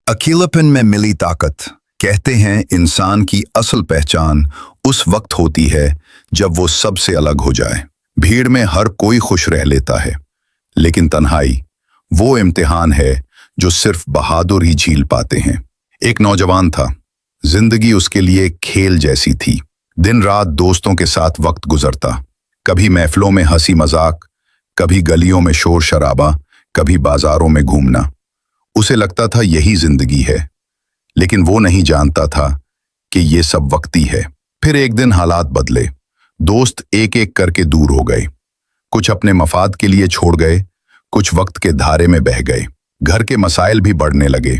अकेलापन में मिली ताकत। कहते हैं इंसान की असल पहचान उस वक्त होती है जब वो सबसे अलग हो जाए। भीड़ में हर कोई खुश रह लेता है, लेकिन तन्हाई वो इम्तिहान है जो सिर्फ बहादुर ही झील पाते हैं। एक नौजवान था, जिंदगी उसके लिए एक खेल जैसी थी। दिन रात दोस्तों के साथ वक्त गुजरता, कभी महफिलों में हंसी मजाक, कभी गलियों में शोर शराबा, कभी बाजारों में घूमना। उसे लगता था यही जिंदगी है, लेकिन वो नहीं जानता था कि ये सब वक्ती है। फिर एक दिन हालात बदले। दोस्त एक एक करके दूर हो गए, कुछ अपने मफाद के लिए छोड़ गए, कुछ वक्त के धारे में बह गए। घर के मसाइल भी बढ़ने लगे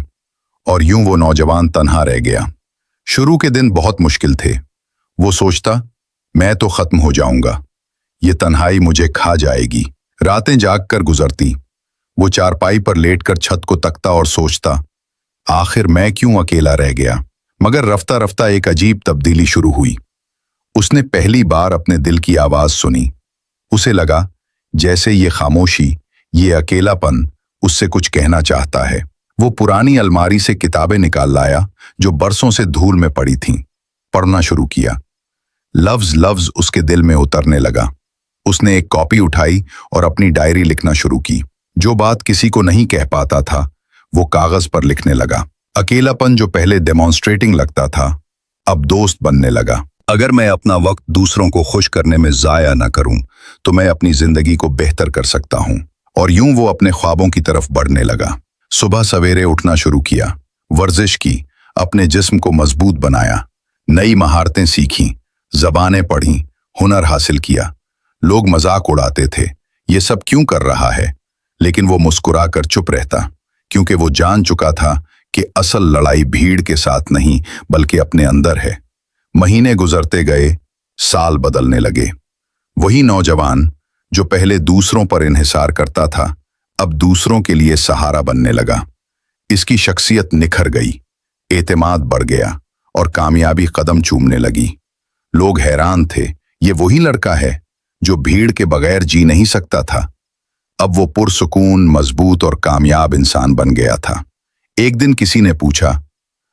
और यूं वो नौजवान तन्हा रह गया। शुरू के दिन बहुत मुश्किल थे। वो सोचता, मैं तो खत्म हो जाऊंगा, ये तन्हाई मुझे खा जाएगी। रातें जाग कर गुजरती। वो चारपाई पर लेटकर छत को तकता और सोचता, आखिर मैं क्यों अकेला रह गया। मगर रफ्ता रफ्ता एक अजीब तब्दीली शुरू हुई। उसने पहली बार अपने दिल की आवाज सुनी। उसे लगा जैसे ये खामोशी, ये अकेलापन उससे कुछ कहना चाहता है। वो पुरानी अलमारी से किताबें निकाल लाया जो बरसों से धूल में पड़ी थीं। पढ़ना शुरू किया। लफ्ज लफ्ज उसके दिल में उतरने लगा। उसने एक कॉपी उठाई और अपनी डायरी लिखना शुरू की। जो बात किसी को नहीं कह पाता था, वो कागज पर लिखने लगा। अकेलापन जो पहले डेमोन्स्ट्रेटिंग लगता था, अब दोस्त बनने लगा। अगर मैं अपना वक्त दूसरों को खुश करने में जाया न करूं, तो मैं अपनी जिंदगी को बेहतर कर सकता हूं। और यूं वो अपने ख्वाबों की तरफ बढ़ने लगा। सुबह सवेरे उठना शुरू किया, वर्जिश की, अपने जिस्म को मजबूत बनाया, नई महारतें सीखीं, जबानें पढ़ीं, हुनर हासिल किया। लोग मजाक उड़ाते थे, ये सब क्यों कर रहा है, लेकिन वो मुस्कुराकर चुप रहता, क्योंकि वो जान चुका था कि असल लड़ाई भीड़ के साथ नहीं बल्कि अपने अंदर है। महीने गुजरते गए, साल बदलने लगे। वही नौजवान जो पहले दूसरों पर इन्हिसार करता था, अब दूसरों के लिए सहारा बनने लगा। इसकी शख्सियत निखर गई, एतमाद बढ़ गया और कामयाबी कदम चूमने लगी। लोग हैरान थे, ये वही लड़का है जो भीड़ के बगैर जी नहीं सकता था। अब वो पुरसुकून, मजबूत और कामयाब इंसान बन गया था। एक दिन किसी ने पूछा,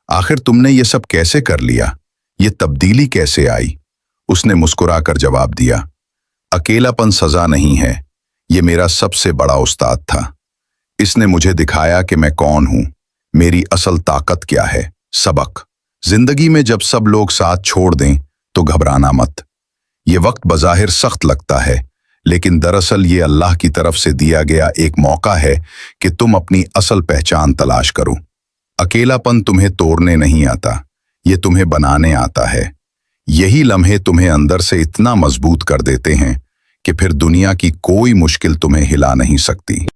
आखिर तुमने ये सब कैसे कर लिया, ये तब्दीली कैसे आई? उसने मुस्कुराकर जवाब दिया, अकेलापन सजा नहीं है, ये मेरा सबसे बड़ा उस्ताद था। इसने मुझे दिखाया कि मैं कौन हूं, मेरी असल ताकत क्या है। सबक: जिंदगी में जब सब लोग साथ छोड़ दें तो घबराना मत। ये वक्त बज़ाहिर सख्त लगता है, लेकिन दरअसल ये अल्लाह की तरफ से दिया गया एक मौका है कि तुम अपनी असल पहचान तलाश करो। अकेलापन तुम्हें तोड़ने नहीं आता, ये तुम्हें बनाने आता है। यही लम्हे तुम्हें अंदर से इतना मजबूत कर देते हैं कि फिर दुनिया की कोई मुश्किल तुम्हें हिला नहीं सकती।